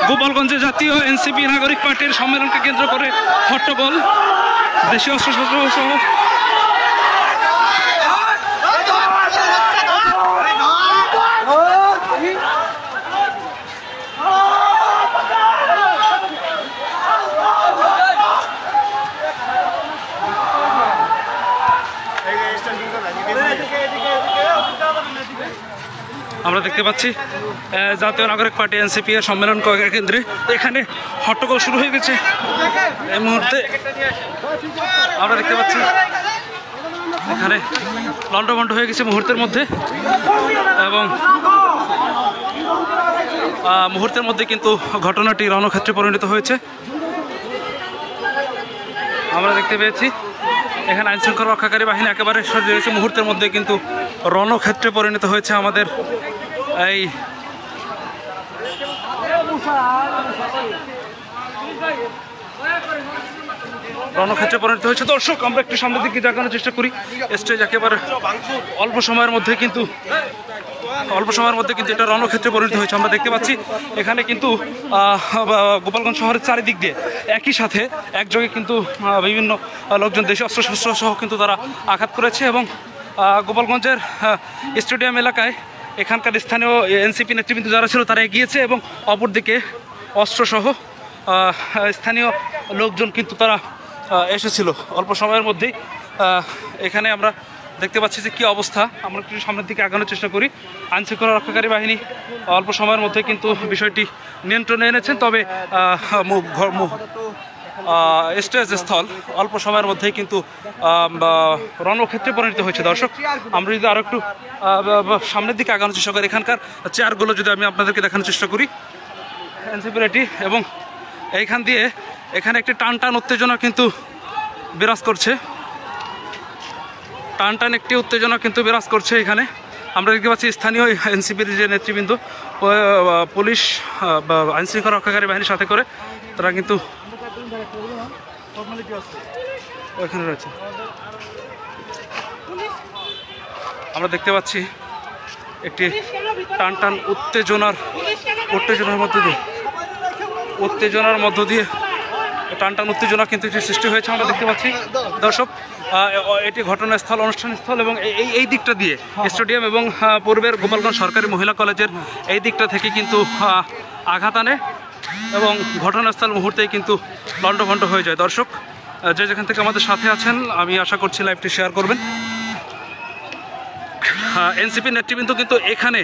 গোপালগঞ্জে জাতীয় এনসিপি নাগরিক পার্টির সম্মেলনকে কেন্দ্র করে হট্টগোল, দেশীয় অস্ত্রশস্ত্র সহ আমরা দেখতে পাচ্ছি জাতীয় নাগরিক পার্টি এনসিপি এর সম্মেলন কেন্দ্রে এখানে হট্টগোল শুরু হয়ে গেছে। এই মুহূর্তে আমরা দেখতে পাচ্ছি এখানে লন্ডভন্ড হয়ে গেছে মুহূর্তের মধ্যে, এবং মুহূর্তের মধ্যে কিন্তু ঘটনাটি রণক্ষেত্রে পরিণত হয়েছে। আমরা দেখতে পেয়েছি এখানে আইন শৃঙ্খলা রক্ষাকারী বাহিনী একেবারে সরিয়ে দিয়েছে। মুহূর্তের মধ্যে কিন্তু রণক্ষেত্রে পরিণত হয়েছে আমাদের এই রণক্ষেত্রে পরিণত হয়েছে। দর্শক, আমরা একটু সামনের দিকে দেখানোর চেষ্টা করি। স্টেজ একেবারে অল্প সময়ের মধ্যে কিন্তু এটা রণক্ষেত্রে পরিণত হয়েছে। আমরা দেখতে পাচ্ছি এখানে কিন্তু গোপালগঞ্জ শহরের চারিদিক দিয়ে একই সাথে একযোগে কিন্তু বিভিন্ন লোকজন দেশীয় অস্ত্রশস্ত্র সহ কিন্তু তারা আঘাত করেছে, এবং গোপালগঞ্জের স্টেডিয়াম এলাকায় এখানকার স্থানীয় এনসিপি নেতৃবৃন্দ যারা ছিল তারা এগিয়েছে, এবং অপরদিকে অস্ত্রসহ স্থানীয় লোকজন কিন্তু তারা এসেছিল অল্প সময়ের মধ্যেই। এখানে আমরা দেখতে পাচ্ছি যে কী অবস্থা। আমরা একটু সামনের দিকে আগানোর চেষ্টা করি। আইন শৃঙ্খলা রক্ষাকারী বাহিনী অল্প সময়ের মধ্যে কিন্তু বিষয়টি নিয়ন্ত্রণে এনেছেন, তবে স্টেজ স্থল অল্প সময়ের মধ্যেই কিন্তু রণক্ষেত্রে পরিণত হয়েছে। দর্শক, আমরা যদি আরও একটু সামনের দিকে আগানোর চেষ্টা করি, এখানকার চেয়ারগুলো যদি আমি আপনাদেরকে দেখানোর চেষ্টা করি, এনসিপিটি, এবং এইখান দিয়ে এখানে একটি টান উত্তেজনা কিন্তু বিরাজ করছে। টান একটি উত্তেজনা কিন্তু বিরাজ করছে এখানে। আমরা দেখতে পাচ্ছি স্থানীয় এনসিপির যে নেতৃবৃন্দ, পুলিশ বা আইন শৃঙ্খলা রক্ষাকারী বাহিনীর সাথে করে তারা কিন্তু ওইখানে রয়েছে। আমরা দেখতে পাচ্ছি একটি টান উত্তেজনার মধ্য দিয়ে টান উত্তেজনা কিন্তু একটি সৃষ্টি হয়েছে। আমরা দেখতে পাচ্ছি দর্শক, এটি ঘটনাস্থল, অনুষ্ঠানস্থল, এবং এই দিকটা দিয়ে স্টেডিয়াম এবং পূর্বের গোপালগঞ্জ সরকারি মহিলা কলেজের এই দিকটা থেকে কিন্তু আঘাত আনে, এবং ঘটনাস্থল মুহূর্তেই কিন্তু লণ্ডভণ্ড হয়ে যায়। দর্শক, যে যেখান থেকে আমাদের সাথে আছেন, আমি আশা করছি লাইভটি শেয়ার করবেন। এনসিপি নেতৃবৃন্দ কিন্তু এখানে